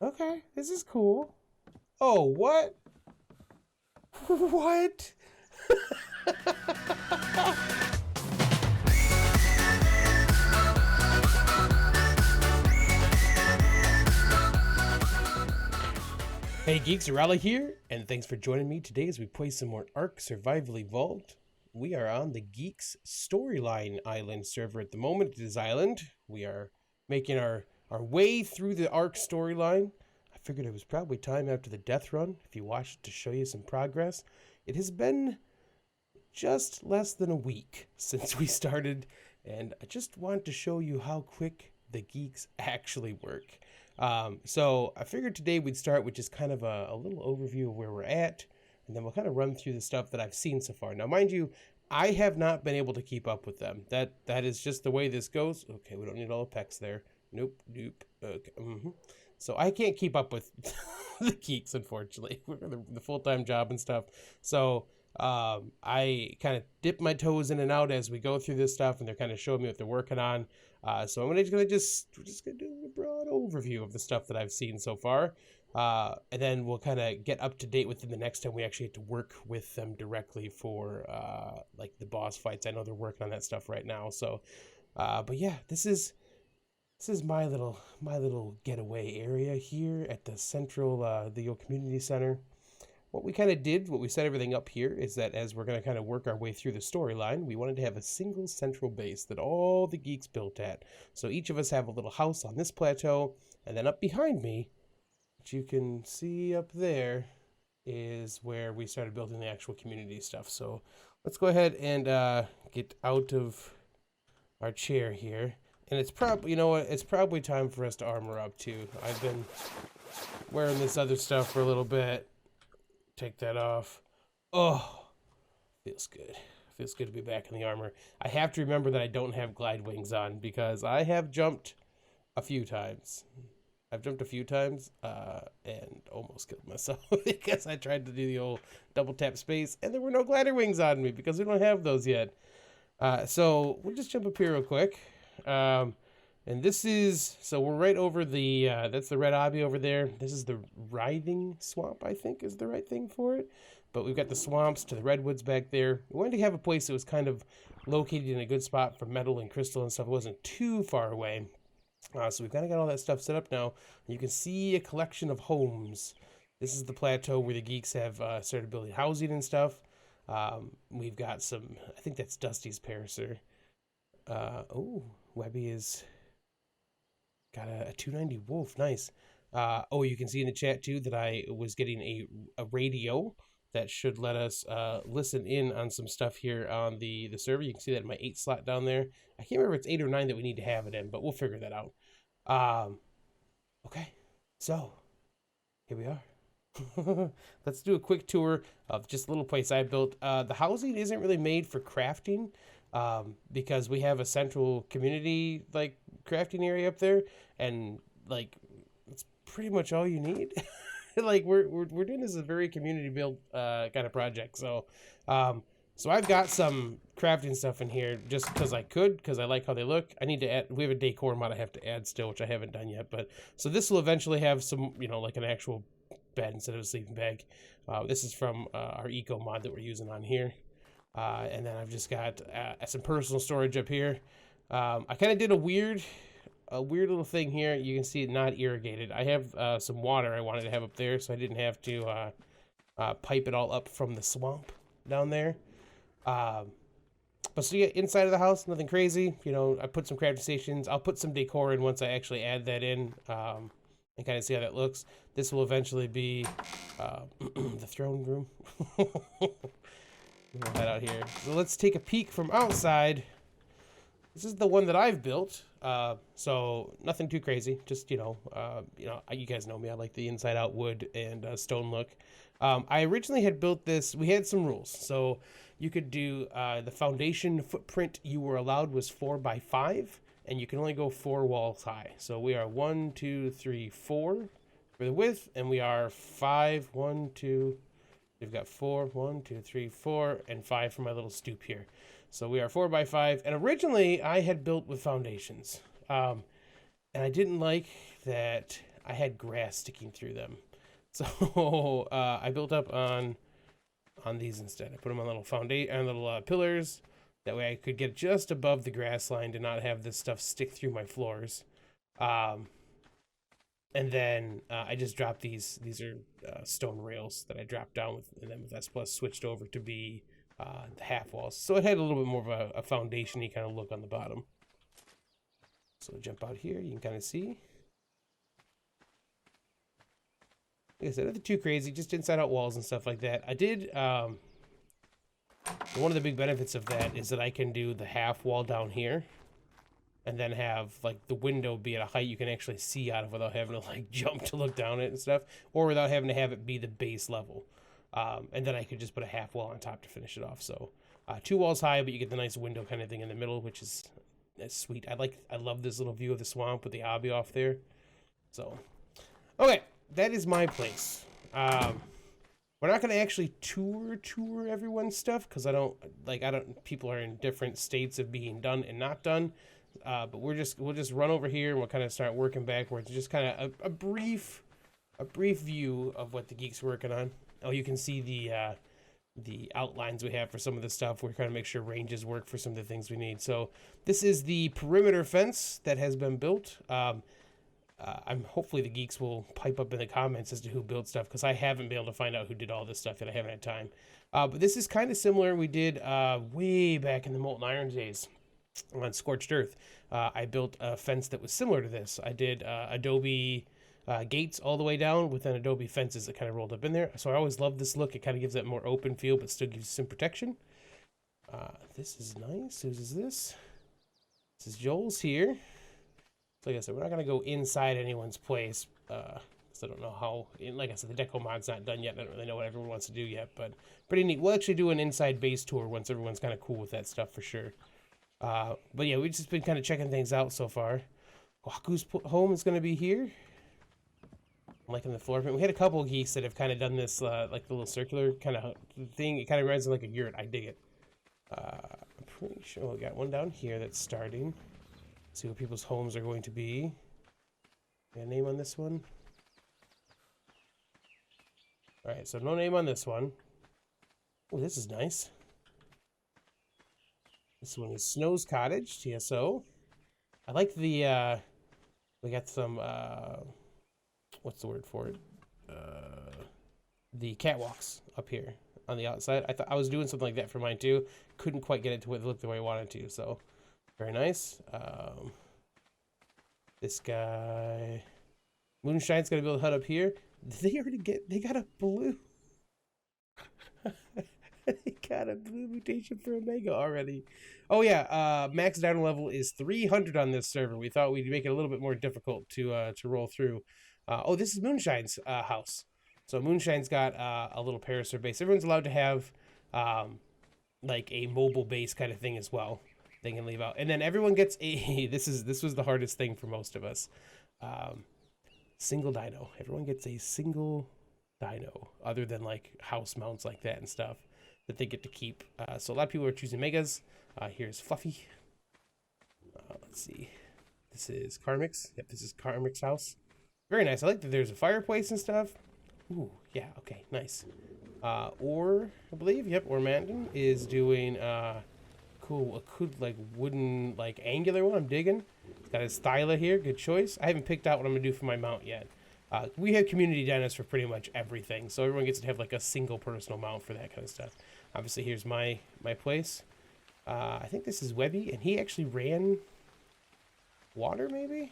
Okay, this is cool. Oh, what? What? Hey Geeks, Arahli here, and thanks for joining me today as we play some more ARK Survival Evolved. We are on the Geeks Storyline Island server at the moment. It is Island. We are making our way through the ARK storyline. I figured it was probably time after the death run, if you watched, to show you some progress. It has been just less than a week since we started, and I just wanted to show you how quick the Geeks actually work. So I figured today we'd start with just kind of a little overview of where we're at, and then we'll kind of run through the stuff that I've seen so far. Now, mind you, I have not been able to keep up with them. That is just the way this goes. Okay, we don't need all the pecs there. Nope. Okay. So I can't keep up with the Geeks, unfortunately. We're the full-time job and stuff. So I kind of dip my toes in and out as we go through this stuff, and they're kind of showing me what they're working on. So we're just gonna do a broad overview of the stuff that I've seen so far, and then we'll kind of get up to date with them the next time we actually have to work with them directly for like the boss fights. I know they're working on that stuff right now. So, but yeah, this is my little getaway area here at the central the old community center. What we kind of did, what we set everything up here, is that as we're going to kind of work our way through the storyline, we wanted to have a single central base that all the Geeks built at. So each of us have a little house on this plateau, and then up behind me, which you can see up there, is where we started building the actual community stuff. So let's go ahead and get out of our chair here. And it's probably, you know what, it's probably time for us to armor up too. I've been wearing this other stuff for a little bit. Take that off. Oh, feels good. Feels good to be back in the armor. I have to remember that I don't have glide wings on because I have jumped a few times. I've jumped a few times and almost killed myself because I tried to do the old double tap space and there were no glider wings on me because we don't have those yet. So we'll just jump up here real quick. And this is, so we're right over the, that's the red obby over there. This is the writhing swamp, I think is the right thing for it. But we've got the swamps to the redwoods back there. We wanted to have a place that was kind of located in a good spot for metal and crystal and stuff. It wasn't too far away. So we've kind of got all that stuff set up now. You can see a collection of homes. This is the plateau where the Geeks have started building housing and stuff. We've got some, I think that's Dusty's Parasaur. Oh, Webby is... got a 290 wolf, nice. Oh, you can see in the chat too that I was getting a radio that should let us listen in on some stuff here on the server. You can see that in my 8 slot down there. I can't remember if it's 8 or 9 that we need to have it in, but we'll figure that out. Okay, so here we are. Let's do a quick tour of just a little place I built. The housing isn't really made for crafting. Because we have a central community like crafting area up there, and like it's pretty much all you need. Like we're doing this as a very community build kind of project. So so I've got some crafting stuff in here just because I like how they look. I need to add, we have a decor mod I have to add still, which I haven't done yet, but so this will eventually have some, you know, like an actual bed instead of a sleeping bag. This is from our eco mod that we're using on here. And then I've just got some personal storage up here. I kind of did a weird little thing here. You can see it not irrigated. I have some water I wanted to have up there, so I didn't have to pipe it all up from the swamp down there. But so yeah, inside of the house, nothing crazy. You know, I put some crafting stations. I'll put some decor in once I actually add that in and kind of see how that looks. This will eventually be the throne room. We'll head out here. So let's take a peek from outside. This is the one that I've built. So nothing too crazy. Just, you know, you guys know me. I like the inside out wood and stone look. I originally had built this. We had some rules. So you could do the foundation footprint you were allowed was 4 by 5, and you can only go 4 walls high. So we are 1, 2, 3, 4 for the width, and we are 5, 1, 2. We've got 4, 1, 2, 3, 4, and 5 for my little stoop here. So we are 4 by 5. And originally I had built with foundations. And I didn't like that I had grass sticking through them. So I built up on these instead. I put them on little little pillars. That way I could get just above the grass line to not have this stuff stick through my floors. And then I just dropped these. These are stone rails that I dropped down with, and then with S Plus switched over to be the half walls. So it had a little bit more of a foundation-y kind of look on the bottom. So jump out here, you can kind of see. Like I said, nothing too crazy, just inside-out walls and stuff like that. I did. One of the big benefits of that is that I can do the half wall down here, and then have like the window be at a height you can actually see out of without having to like jump to look down it and stuff, or without having to have it be the base level. And then I could just put a half wall on top to finish it off. So 2 walls high, but you get the nice window kind of thing in the middle, which is sweet. I love this little view of the swamp with the obby off there. So, okay, that is my place. We're not going to actually tour everyone's stuff because people are in different states of being done and not done. But we'll just run over here and we'll kind of start working backwards. Just kind of a brief view of what the Geek's working on. Oh, you can see the outlines we have for some of the stuff. We're trying to make sure ranges work for some of the things we need. So this is the perimeter fence that has been built. I'm hopefully the Geeks will pipe up in the comments as to who built stuff, because I haven't been able to find out who did all this stuff yet. I haven't had time. But this is kind of similar. We did way back in the Molten Iron days on Scorched Earth. I built a fence that was similar to this. I did Adobe gates all the way down with an Adobe fences that kind of rolled up in there. So I always love this look. It kind of gives that more open feel, but still gives you some protection. This is nice. Whose is this? This is Joel's here. So like I said, we're not going to go inside anyone's place. So I don't know how, like I said, the deco mod's not done yet. I don't really know what everyone wants to do yet, but pretty neat. We'll actually do an inside base tour once everyone's kind of cool with that stuff for sure. But yeah, we've just been kind of checking things out so far. Waku's home is going to be here. I'm liking the floor print. We had a couple of Geeks that have kind of done this, like the little circular kind of thing. It kind of reminds me like a yurt. I dig it. I'm pretty sure we got one down here that's starting. See what people's homes are going to be. Got a name on this one? Alright, so no name on this one. Oh, this is nice. This one is Snow's Cottage, TSO. I like the, we got some, what's the word for it? The catwalks up here on the outside. I thought I was doing something like that for mine too. Couldn't quite get it to look the way I wanted to, so very nice. This guy, Moonshine's gonna build a hut up here. Did they already they got a blue. They got a blue mutation for Omega already. Oh yeah, max down level is 300 on this server. We thought we'd make it a little bit more difficult to roll through. Oh, this is Moonshine's house. So Moonshine's got a little parasaur base. Everyone's allowed to have like a mobile base kind of thing as well. They can leave out, and then everyone gets a. This was the hardest thing for most of us. Single dino. Everyone gets a single dino, other than like house mounts like that and stuff that they get to keep. So a lot of people are choosing megas. Here's Fluffy. Let's see. This is Karmic's. Yep, this is Karmic's house. Very nice. I like that there's a fireplace and stuff. Ooh, yeah. Okay, nice. Or I believe, yep, or Mandan is doing cool, a cool like wooden like angular one. I'm digging. It's got his styla here. Good choice. I haven't picked out what I'm gonna do for my mount yet. We have community dinos for pretty much everything, so everyone gets to have like a single personal mount for that kind of stuff. Obviously, here's my place. I think this is Webby, and he actually ran water, maybe?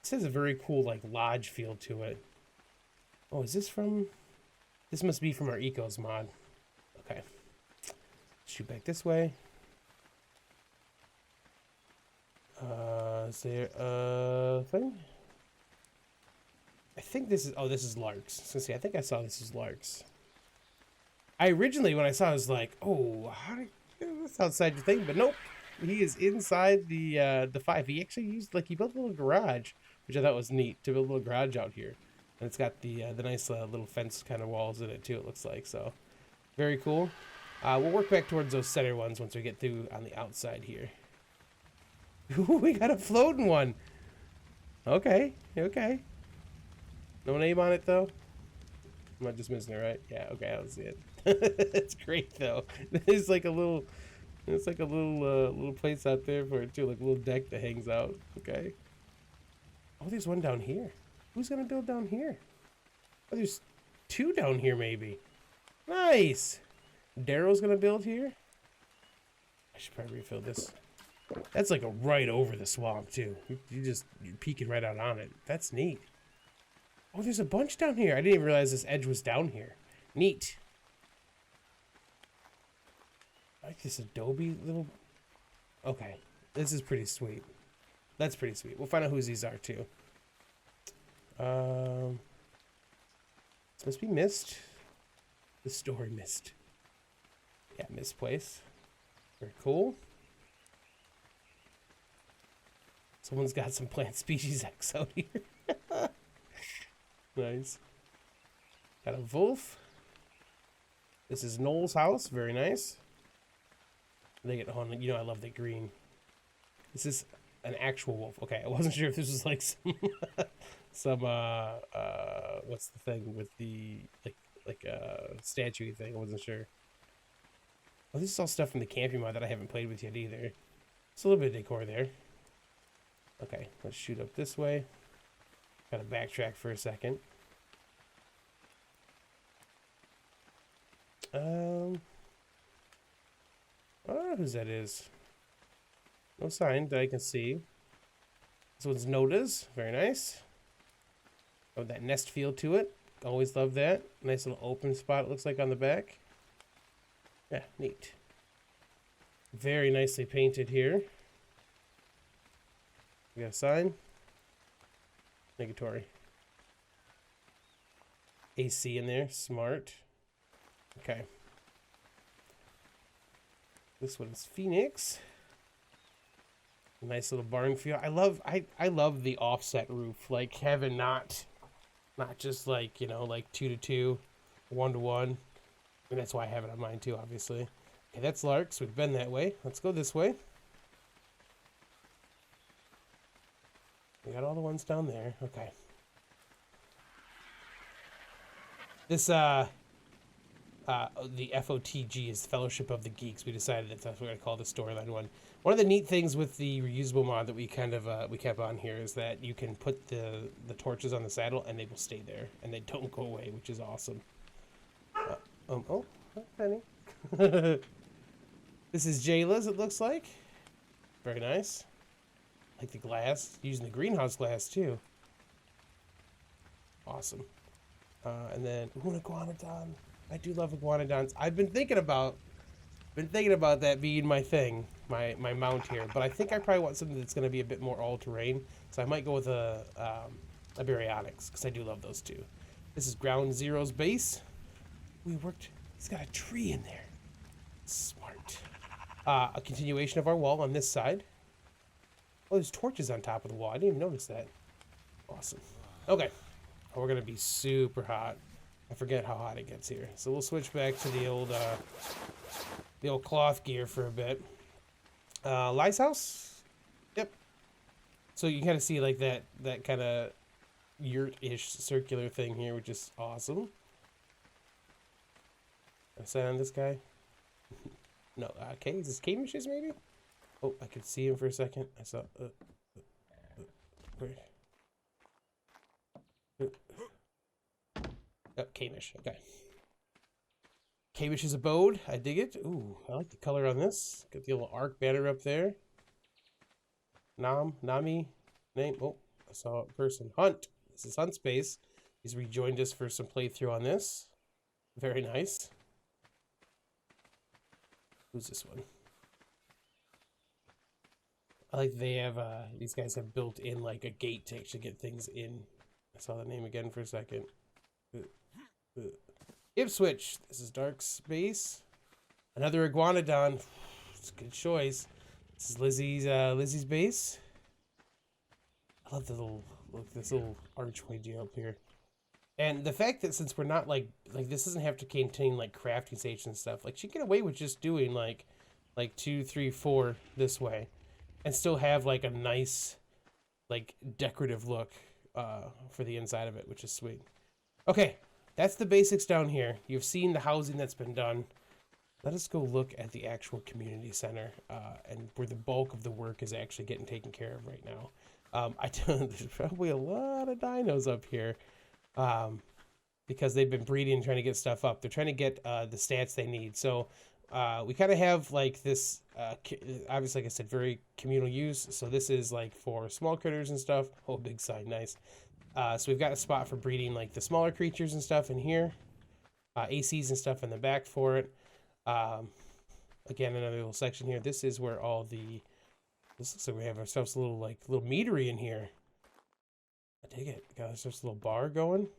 This has a very cool like lodge feel to it. Oh, is this from? This must be from our Ecos mod. Okay. Shoot back this way. Is there a thing? I think this is, oh, this is Lark's. So see, I think I saw this is Lark's. I originally, when I saw it, I was like, oh, how did that's outside the thing? But nope, he is inside the 5. He actually used, like, he built a little garage, which I thought was neat, to build a little garage out here. And it's got the nice little fence kind of walls in it, too, it looks like. So, very cool. We'll work back towards those center ones once we get through on the outside here. Ooh, we got a floating one. Okay, okay. No name on it though? I'm not just missing it, right? Yeah, okay, I don't see it. It's great though. There's like a little, there's like a little place out there for it too, like a little deck that hangs out. Okay. Oh, there's one down here. Who's gonna build down here? Oh, there's two down here maybe. Nice. Daryl's gonna build here. I should probably refill this. That's like a right over the swamp too. You're peeking right out on it. That's neat. Oh, there's a bunch down here. I didn't even realize this edge was down here. Neat. I like this adobe little... Okay. This is pretty sweet. That's pretty sweet. We'll find out who these are too. This must be Mist. The story Mist. Yeah, Mist Place. Very cool. Someone's got some plant species X out here. Nice. Got a wolf. This is Noel's house. Very nice. They get on. You know I love the green. This is an actual wolf. Okay, I wasn't sure if this was like some what's the thing with the like statue thing. I wasn't sure. Oh, this is all stuff from the camping mod that I haven't played with yet either. It's a little bit of decor there. Okay, let's shoot up this way. Gotta backtrack for a second. I don't know whose that is. No sign that I can see. This one's Noda's. Very nice. Oh, that nest feel to it. Always love that. Nice little open spot it looks like on the back. Yeah, neat. Very nicely painted here. We got a sign. Negatory. AC in there. Smart. Okay. This one's Phoenix. Nice little barn feel. I love the offset roof. Like having not just like, you know, like 2-to-2, 1-to-1. And that's why I have it on mine too, obviously. Okay, that's Lark's. We've been that way. Let's go this way. We got all the ones down there. Okay. This, the FOTG is Fellowship of the Geeks. We decided that's what we're going to call the storyline one. One of the neat things with the reusable mod that we kind of, we kept on here is that you can put the torches on the saddle and they will stay there and they don't go away, which is awesome. Oh, honey. This is Jayla's, it looks like. Very nice. Like the glass, using the greenhouse glass too. Awesome. And then an iguanodon. I do love iguanodons. I've been thinking about that being my thing, my mount here. But I think I probably want something that's going to be a bit more all-terrain. So I might go with a baryonyx because I do love those two. This is Ground Zero's base. He's got a tree in there. Smart. A continuation of our wall on this side. Oh, there's torches on top of the wall. I didn't even notice that. Awesome. Okay. Oh, we're going to be super hot. I forget how hot it gets here. So we'll switch back to the old cloth gear for a bit. Lice house? Yep. So you kind of see like that kind of yurt-ish circular thing here, which is awesome. I sign on this guy? No, okay. Is this Camishes maybe? Oh, I could see him for a second. I saw. Where? Oh, Kamish. Okay. Kamish's abode. I dig it. Ooh, I like the color on this. Got the little ARK banner up there. Nami. Name. Oh, I saw a person. Hunt. This is Hunt Space. He's rejoined us for some playthrough on this. Very nice. Who's this one? I like they have, these guys have built in like a gate to actually get things in. I saw the name again for a second. Ipswich. This is Dark Space. Another iguanodon. It's a good choice. This is Lizzie's base. I love the this little archway deal up here. And the fact that since we're not like this doesn't have to contain like crafting stations and stuff. Like she can get away with just doing like 2, 3, 4 this way. And still have like a nice like decorative look for the inside of it, which is sweet. Okay, that's the basics down here. You've seen the housing that's been done. Let us go look at the actual community center and where the bulk of the work is actually getting taken care of right now. There's probably a lot of dinos up here because they've been breeding and trying to get stuff up. They're trying to get the stats they need. So we kind of have like this, obviously, like I said, very communal use. So this is like for small critters and stuff. Oh, big sign, nice. So we've got a spot for breeding like the smaller creatures and stuff in here. ACs and stuff in the back for it. Again, another little section here. This is where all the... This looks like we have ourselves a little meadery in here. I dig it. Got ourselves a little bar going.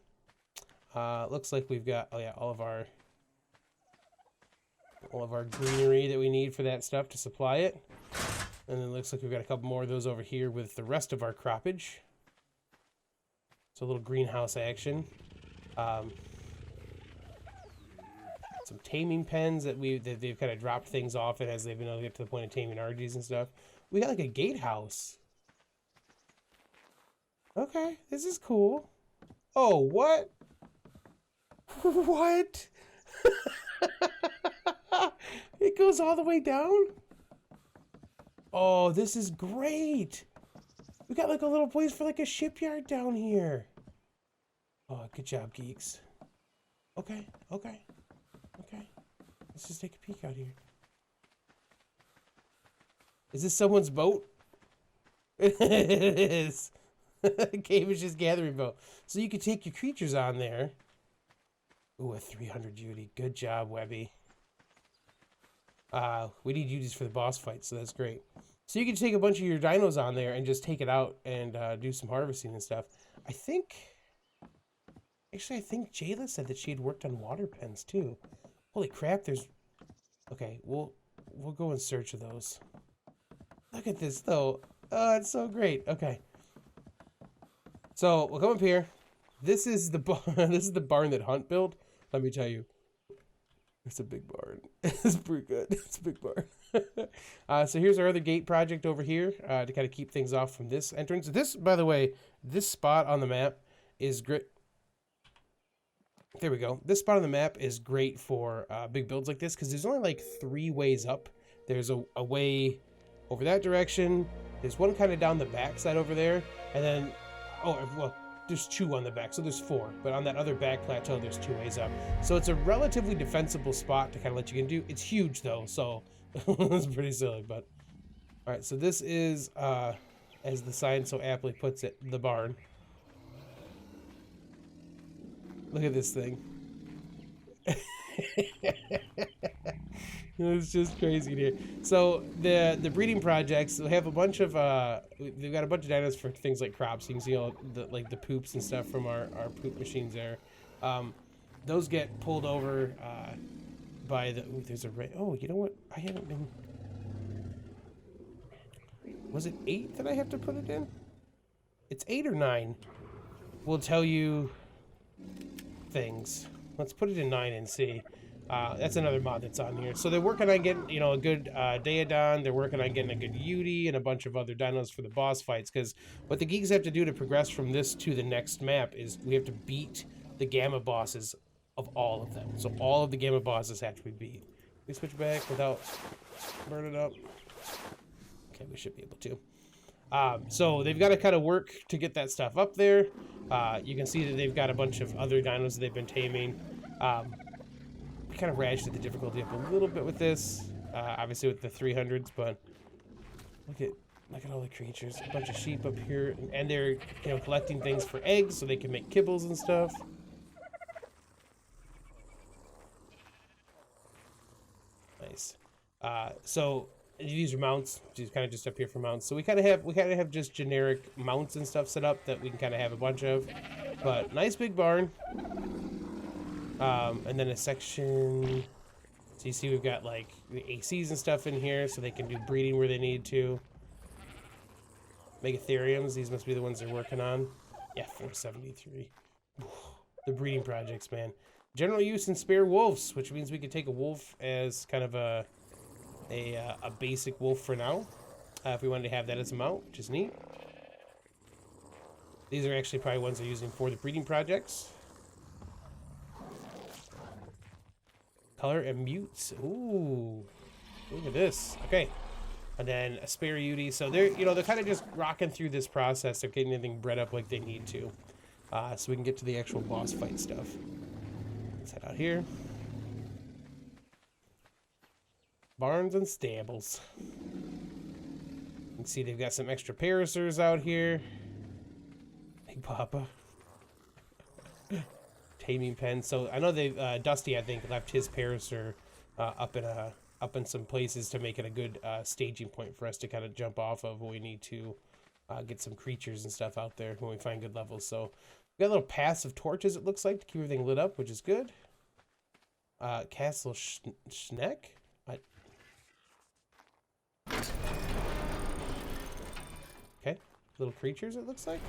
Looks like we've got, oh yeah, all of our greenery that we need for that stuff to supply it. And then it looks like we've got a couple more of those over here with the rest of our croppage. So a little greenhouse action. Some taming pens that they've kind of dropped things off in as they've been able to get to the point of taming RGs and stuff. We got like a gatehouse. Okay, this is cool. Oh, what? What? It goes all the way down? Oh, this is great. We got like a little place for like a shipyard down here. Oh, good job, Geeks. Okay, okay, okay. Let's just take a peek out here. Is this someone's boat? It is. Camish gathering boat. So you can take your creatures on there. Ooh, a 300 Judy. Good job, Webby. We need Judies for the boss fight, so that's great. So you can take a bunch of your dinos on there and just take it out and do some harvesting and stuff. I think Jayla said that she had worked on water pens too. Holy crap, there's... Okay, we'll go in search of those. Look at this though. Oh, it's so great. Okay. So we'll come up here. This is the this is the barn that Hunt built. Let me tell you, it's a big barn. It's pretty good. It's a big barn. So here's our other gate project over here to kind of keep things off from this entrance. This, by the way, this spot on the map is great. There we go. This spot on the map is great for big builds like this because there's only like 3 ways up. There's a way over that direction. There's one kind of down the back side over there, and then, oh, well, there's 2 on the back, so there's 4. But on that other back plateau, there's 2 ways up. So it's a relatively defensible spot to kind of let you get do. It's huge though, so it's pretty silly. But all right, so this is, as the sign so aptly puts it, the barn. Look at this thing. It's just crazy here. So the breeding projects, we have a bunch of they've got a bunch of dinos for things like crops. You can see all the poops and stuff from our poop machines there. Those get pulled over by the... Ooh, there's a... Oh, you know what? I haven't been... Was it 8 that I have to put it in? It's 8 or 9. We'll tell you things. Let's put it in 9 and see. That's another mod that's on here. So they're working on getting, you know, a good Daedon. They're working on getting a good Yudi and a bunch of other dinos for the boss fights. Because what the Geeks have to do to progress from this to the next map is we have to beat the Gamma bosses of all of them. So all of the Gamma bosses have to be beat. We switch back without burning up. Okay, we should be able to. So they've got to kind of work to get that stuff up there. You can see that they've got a bunch of other dinos that they've been taming. We kind of ratcheted the difficulty up a little bit with this, obviously with the 300s, but look at all the creatures. A bunch of sheep up here, and they're, you know, collecting things for eggs so they can make kibbles and stuff. Nice. So these are mounts, just kind of just up here for mounts. So we kind of have just generic mounts and stuff set up that we can kind of have a bunch of. But nice big barn. And then a section. So you see we've got like the ACs and stuff in here, so they can do breeding where they need to. Megatheriums, these must be the ones they're working on. Yeah, 473. The breeding projects, man. General use and spare wolves, which means we could take a wolf as kind of a basic wolf for now, if we wanted to have that as a mount, which is neat. These are actually probably ones they're using for the breeding projects. Color and mutes. Ooh, look at this. Okay, and then a spare Uti. So they're, you know, they're kind of just rocking through this process of getting anything bred up like they need to, so we can get to the actual boss fight stuff. Let's head out here. Barns and stables. You can see they've got some extra parasers out here. Big Papa. Taming pen. So I know they've Dusty, I think, left his parasaur up in some places to make it a good staging point for us to kind of jump off of when we need to get some creatures and stuff out there when we find good levels. So we got little paths of torches, it looks like, to keep everything lit up, which is good. Castle Schneck. Okay, little creatures, it looks like.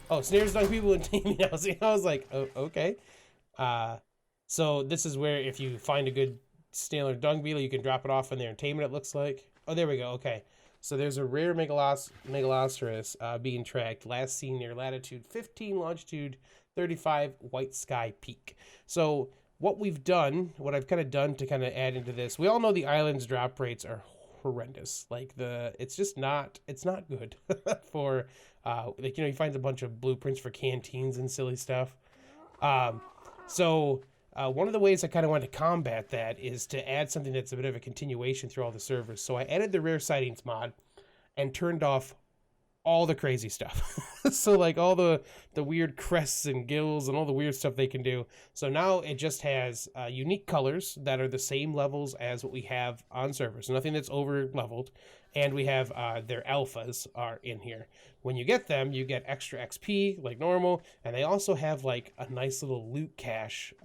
Oh, snares dunk people and taming housing. I was like, oh, okay. So this is where if you find a good snail or dung beetle, you can drop it off in there and tame it, it looks like. Oh, there we go. Okay. So there's a rare Megaloceros being tracked, last seen near latitude 15, longitude 35, White Sky Peak. So what we've done, what I've kind of done to kind of add into this, we all know the island's drop rates are horrendous. Like it's just not, it's not good for, like, you know, he finds a bunch of blueprints for canteens and silly stuff. So one of the ways I kind of wanted to combat that is to add something that's a bit of a continuation through all the servers. So I added the rare sightings mod and turned off all the crazy stuff. So like all the weird crests and gills and all the weird stuff they can do. So now it just has unique colors that are the same levels as what we have on servers. So nothing that's over leveled. And we have their alphas are in here. When you get them, you get extra XP like normal. And they also have like a nice little loot cache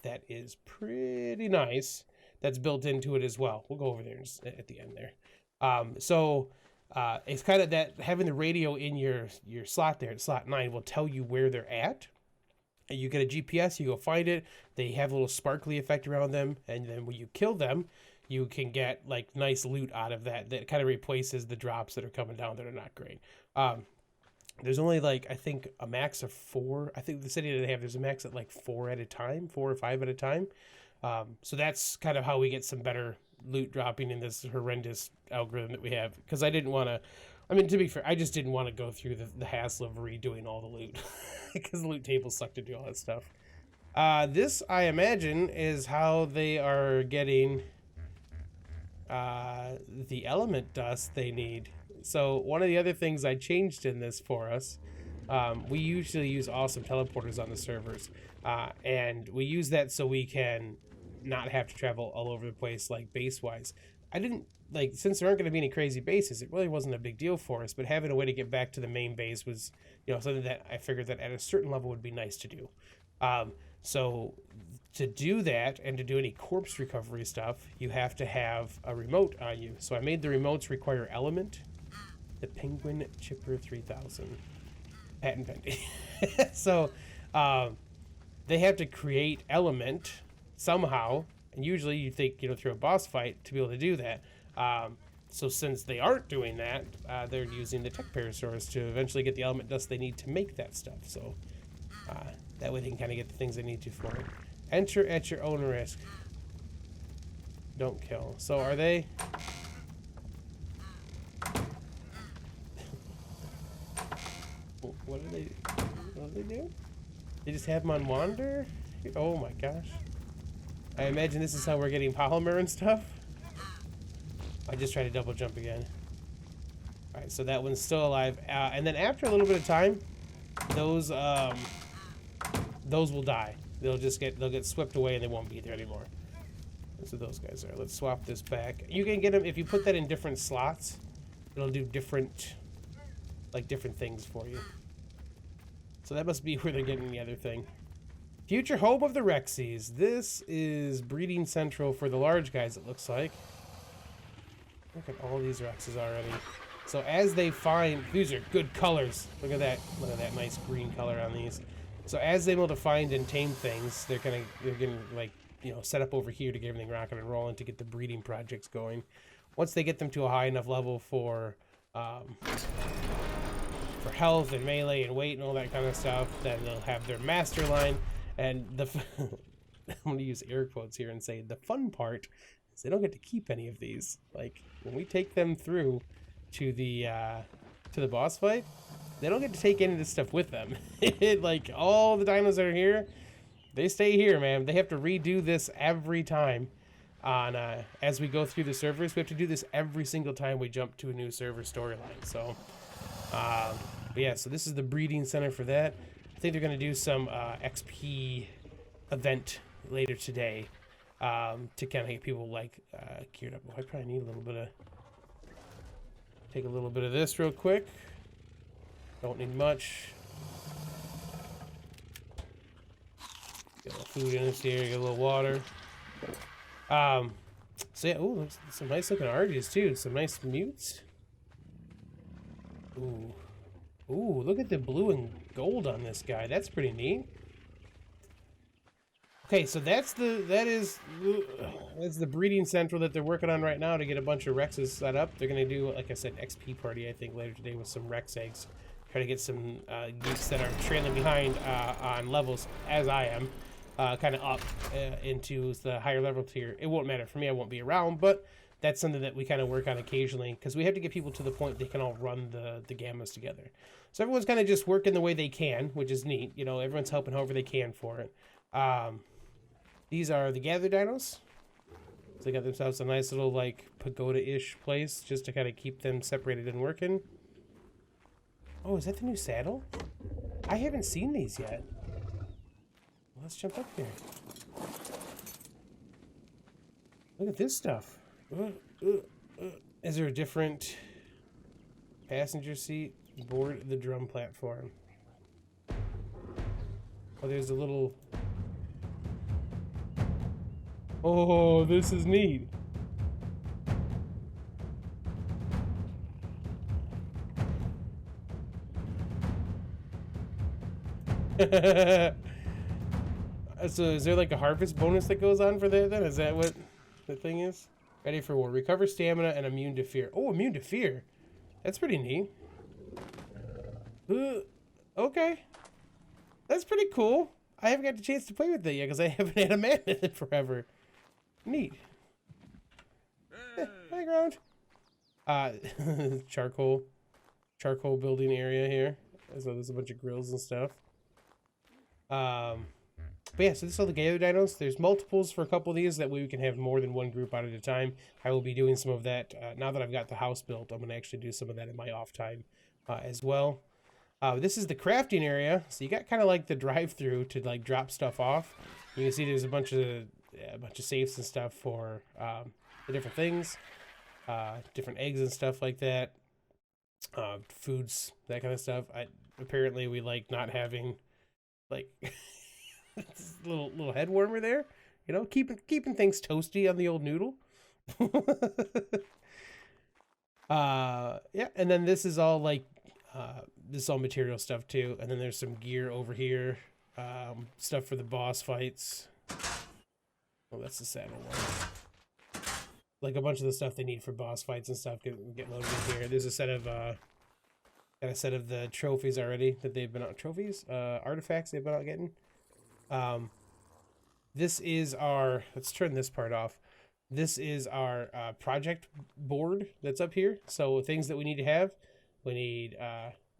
that is pretty nice. That's built into it as well. We'll go over there at the end there. It's kind of that having the radio in your slot there at slot 9 will tell you where they're at. And you get a GPS, you go find it. They have a little sparkly effect around them. And then when you kill them, you can get like nice loot out of that kind of replaces the drops that are coming down that are not great. There's only like, I think a max of 4. I think the city that they have, there's a max at like 4 at a time, 4 or 5 at a time. So that's kind of how we get some better loot dropping in this horrendous algorithm that we have. Because I didn't want to, I mean, to be fair, I just didn't want to go through the hassle of redoing all the loot. Because the loot tables suck to do all that stuff. This, I imagine, is how they are getting the element dust they need. So one of the other things I changed in this for us, we usually use awesome teleporters on the servers, and we use that so we can not have to travel all over the place like base wise. I didn't like, since there aren't going to be any crazy bases, it really wasn't a big deal for us, but having a way to get back to the main base was, you know, something that I figured that at a certain level would be nice to do. So to do that and to do any corpse recovery stuff, you have to have a remote on you. So I made the remotes require element, the Penguin Chipper 3000, patent pending. So they have to create element somehow, and usually you think, you know, through a boss fight to be able to do that. So since they aren't doing that, they're using the tech parasaurs to eventually get the element dust they need to make that stuff. So that way they can kind of get the things they need to for it. Enter at your own risk. Don't kill. So are they? What do they do? They just have them on wander? Oh my gosh. I imagine this is how we're getting polymer and stuff. I just tried to double jump again. Alright, so that one's still alive. And then after a little bit of time, those will die. They'll get swept away and they won't be there anymore. That's what those guys are. Let's swap this back. You can get them if you put that in different slots. It'll do different things for you. So that must be where they're getting the other thing. Future home of the Rexies. This is breeding central for the large guys, it looks like. Look at all these Rexes already. So as they find, these are good colors. Look at that nice green color on these. So as they're able to find and tame things, they're gonna like, you know, set up over here to get everything rocking and rolling to get the breeding projects going. Once they get them to a high enough level for for health and melee and weight and all that kind of stuff. Then they'll have their master line, and I'm going to use air quotes here and say the fun part is they don't get to keep any of these. Like, when we take them through to the boss fight, they don't get to take any of this stuff with them. Like, all the dinos that are here, they stay here, man. They have to redo this every time. On as we go through the servers, we have to do this every single time we jump to a new server storyline. So, but yeah, so this is the breeding center for that. I think they're going to do some XP event later today to kind of get people like geared up. I probably need a little bit of, take a little bit of this real quick. Don't need much. Get a little food in this here, get a little water. So yeah, ooh, some nice looking Argies too, some nice mutes. Ooh, look at the blue and gold on this guy. That's pretty neat. Okay, so that's the breeding central that they're working on right now to get a bunch of Rexes set up. They're gonna do, like I said, XP party I think later today with some Rex eggs. Try to get some geeks that are trailing behind on levels as I am. Kind of up into the higher level tier. It won't matter for me, I won't be around, but that's something that we kind of work on occasionally because we have to get people to the point they can all run the gammas together. So everyone's kind of just working the way they can, which is neat. You know, everyone's helping however they can for it. These are the gather dinos. So they got themselves a nice little like pagoda-ish place just to kind of keep them separated and working. Oh, is that the new saddle? I haven't seen these yet. Let's jump up here. Look at this stuff. Is there a different passenger seat? Board the drum platform. Oh, there's a little... Oh, this is neat. So is there like a harvest bonus that goes on for that then? Is that what the thing is? Ready for war. Recover stamina and immune to fear. Oh, immune to fear. That's pretty neat. Okay. That's pretty cool. I haven't got the chance to play with that yet because I haven't had a man in it forever. Neat. Playground. Charcoal building area here. So there's a bunch of grills and stuff. But yeah, so this is all the gather dinos. There's multiples for a couple of these. That way we can have more than one group out at a time. I will be doing some of that. Now that I've got the house built, I'm going to actually do some of that in my off time as well. This is the crafting area. So you got kind of like the drive-through to like drop stuff off. You can see there's a bunch of safes and stuff for the different things. Different eggs and stuff like that. Foods, that kind of stuff. Apparently we like not having like... little head warmer there, you know, keeping things toasty on the old noodle. Yeah, and then this is all like this is all material stuff too, and then there's some gear over here, stuff for the boss fights. Oh, that's the saddle one. Like a bunch of the stuff they need for boss fights and stuff get loaded in here. There's a set of got a set of the trophies already that they've been out artifacts they've been out getting. This is our, let's turn this part off. This is our project board that's up here. So things that we need to have, we need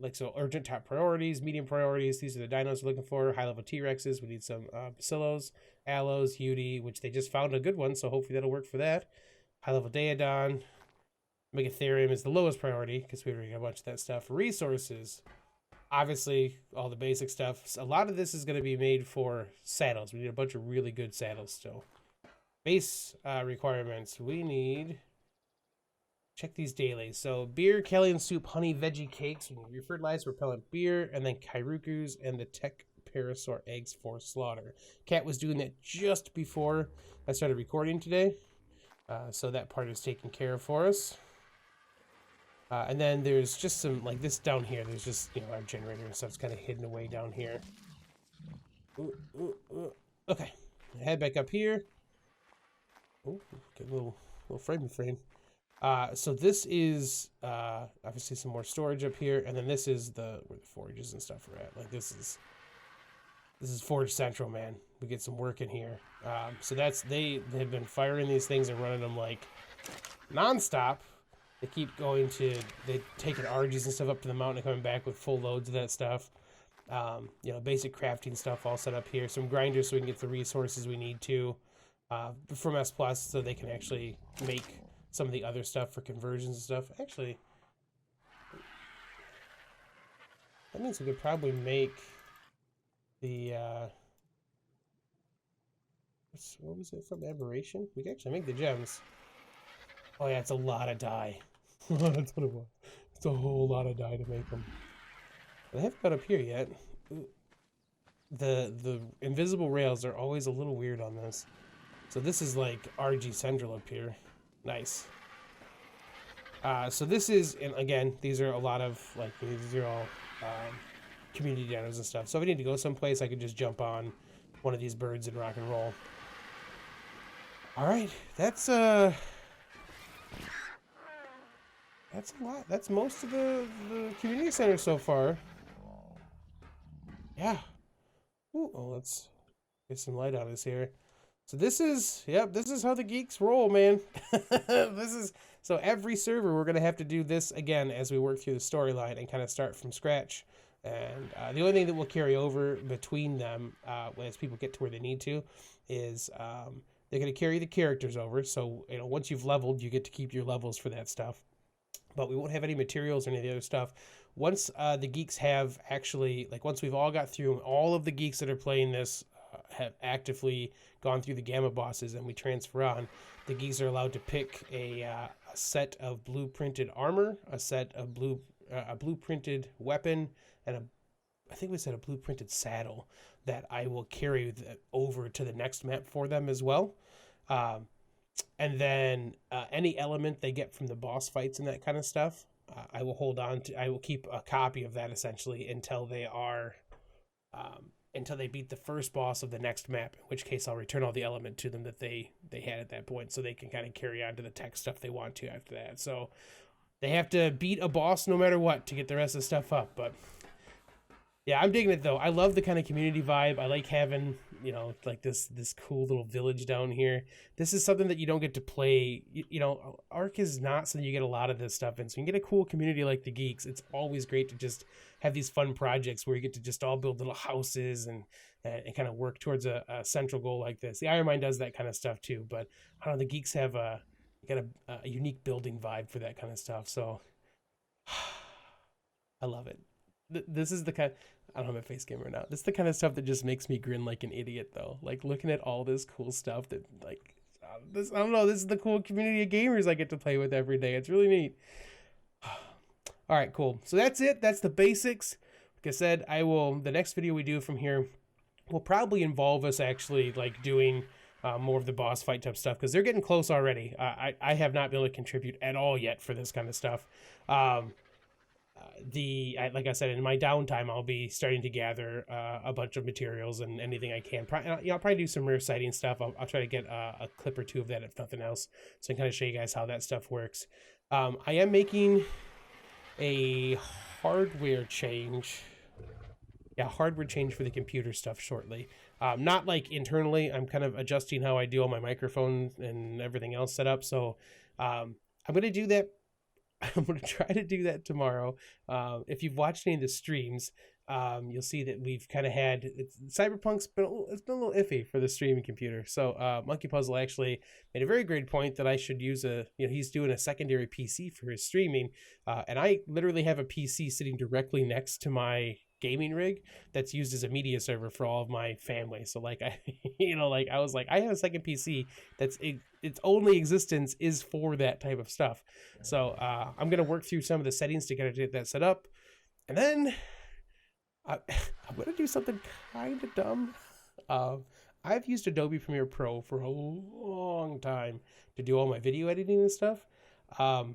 like so urgent top priorities, medium priorities. These are the dinos we're looking for. High level T-Rexes. We need some Bacillos, Allos, Udi, which they just found a good one, so hopefully that'll work for that. High level Daedon. Megatherium is the lowest priority because we already got a bunch of that stuff. Resources. Obviously, all the basic stuff. So a lot of this is going to be made for saddles. We need a bunch of really good saddles still. Base requirements. We need... Check these daily. So, beer, Kellian soup, honey, veggie cakes. We need fertilized repellent beer, and then Kairukus and the tech parasaur eggs for slaughter. Kat was doing that just before I started recording today. So that part is taken care of for us. And then there's just some, like this down here, there's just, you know, our generator and stuff's kind of hidden away down here. Okay, head back up here. Oh, get a little frame. So this is obviously some more storage up here, and then this is where the forages and stuff are at. Like this is Forge Central, man. We get some work in here. So they've been firing these things and running them like nonstop. They keep they taking RGs and stuff up to the mountain and coming back with full loads of that stuff. Basic crafting stuff all set up here. Some grinders so we can get the resources we need to from S Plus, so they can actually make some of the other stuff for conversions and stuff. Actually, that means we could probably make the what was it from Aberration? We can actually make the gems. Oh yeah, it's a lot of dye. That's what it was. It's a whole lot of dye to make them. They haven't got up here yet. The invisible rails are always a little weird on this. So this is like RG Central up here. Nice. So this is, and again, these are a lot of, like, these are all community demos and stuff. So if I need to go someplace, I could just jump on one of these birds and rock and roll. All right, that's a lot. That's most of the community center so far. Yeah. Ooh, oh, let's get some light on this here. So this is how the geeks roll, man. So every server we're gonna have to do this again as we work through the storyline and kind of start from scratch. And the only thing that will carry over between them as people get to where they need to is they're gonna carry the characters over. So once you've leveled, you get to keep your levels for that stuff. But we won't have any materials or any of the other stuff. Once the geeks have actually, like, once we've all got through, all of the geeks that are playing this have actively gone through the gamma bosses and we transfer on, the geeks are allowed to pick a set of blueprinted armor, a set of a blueprinted weapon, and I think we said a blueprinted saddle that I will carry over to the next map for them as well. And then any element they get from the boss fights and that kind of stuff, I will hold on to. I will keep a copy of that essentially until they beat the first boss of the next map. In which case, I'll return all the element to them that they had at that point, so they can kind of carry on to the tech stuff they want to after that. So they have to beat a boss no matter what to get the rest of the stuff up. But yeah, I'm digging it though. I love the kind of community vibe. I like having, like this cool little village down here. This is something that you don't get to play. ARK is not something you get a lot of this stuff in. So you can get a cool community like the Geeks. It's always great to just have these fun projects where you get to just all build little houses and kind of work towards a central goal like this. The Iron Mine does that kind of stuff too, but I don't know, the Geeks have got a unique building vibe for that kind of stuff. So I love it. This is the kind. I don't have a face camera now. This is the kind of stuff that just makes me grin like an idiot, though. Like looking at all this cool stuff that, like, this. I don't know. This is the cool community of gamers I get to play with every day. It's really neat. All right, cool. So that's it. That's the basics. Like I said, the next video we do from here will probably involve us actually like doing more of the boss fight type stuff because they're getting close already. I have not been able to contribute at all yet for this kind of stuff. Like I said, in my downtime, I'll be starting to gather a bunch of materials and anything I can. I'll probably do some rare sighting stuff. I'll try to get a clip or two of that, if nothing else, so I can kind of show you guys how that stuff works. I am making a hardware change. Yeah, hardware change for the computer stuff shortly. Not like internally. I'm kind of adjusting how I do all my microphone and everything else set up. So I'm going to do that. I'm going to try to do that tomorrow. If you've watched any of the streams, you'll see that we've kind of had Cyberpunk's it's been a little iffy for the streaming computer. So Monkey Puzzle actually made a very great point that I should use he's doing a secondary PC for his streaming, and I literally have a PC sitting directly next to my gaming rig that's used as a media server for all of my family. So like I was like, I have a second PC that's its only existence is for that type of stuff. So I'm gonna work through some of the settings to kind of get that set up, and then I'm gonna do something kind of dumb. I've used Adobe Premiere Pro for a long time to do all my video editing and stuff, and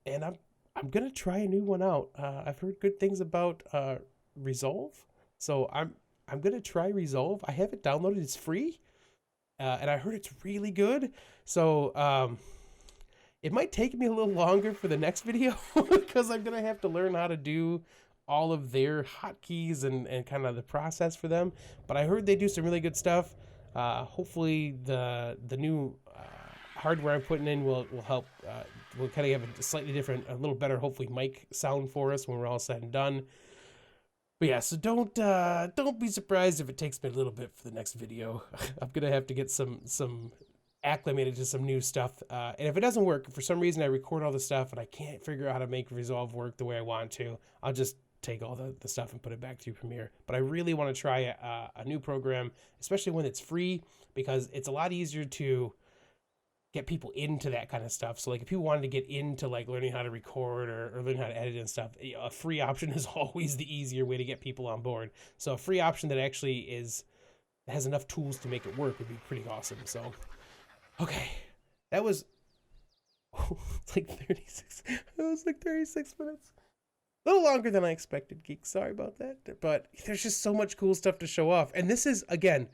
I'm gonna try a new one out. I've heard good things about Resolve, so I'm gonna try Resolve. I have it downloaded. It's free, and I heard it's really good. So It might take me a little longer for the next video because I'm going to have to learn how to do all of their hotkeys and kind of the process for them. But I heard they do some really good stuff. Hopefully the new hardware I'm putting in will help. We'll kind of have a slightly different, a little better, hopefully mic sound for us when we're all said and done. But yeah, so don't be surprised if it takes me a little bit for the next video. I'm gonna have to get some acclimated to some new stuff. And if it doesn't work, if for some reason I record all the stuff and I can't figure out how to make Resolve work the way I want to, I'll just take all the stuff and put it back to Premiere. But I really want to try a new program, especially when it's free, because it's a lot easier to get people into that kind of stuff. So like if people wanted to get into like learning how to record or learn how to edit and stuff, a free option is always the easier way to get people on board. So a free option that actually has enough tools to make it work would be pretty awesome. So, okay, that was like 36. That was like 36 minutes. A little longer than I expected, Geek. Sorry about that. But there's just so much cool stuff to show off. And this is, again,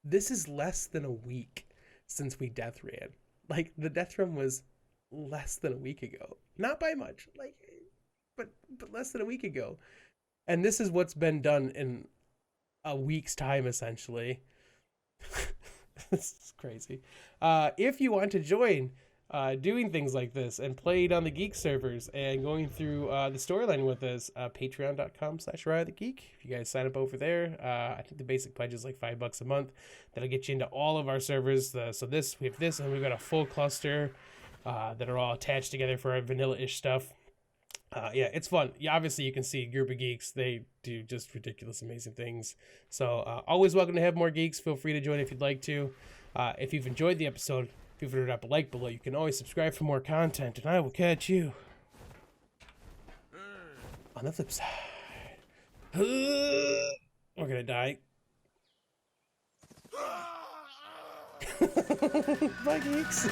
this is less than a week since we death ran. Like, the death run was less than a week ago. Not by much, like, but less than a week ago. And this is what's been done in a week's time, essentially. This is crazy. If you want to join doing things like this and play it on the Geek servers and going through the storyline with us, patreon.com/RahaliTheGeek. If you guys sign up over there, I think the basic pledge is like $5 a month. That'll get you into all of our servers. So we have this, and we've got a full cluster that are all attached together for our vanilla-ish stuff. Yeah, it's fun. Yeah, obviously you can see a group of geeks. They do just ridiculous, amazing things. So always welcome to have more geeks. Feel free to join if you'd like to. If you've enjoyed the episode, feel free to drop a like below. You can always subscribe for more content, and I will catch you on the flip side. We're gonna die. Bye, geeks.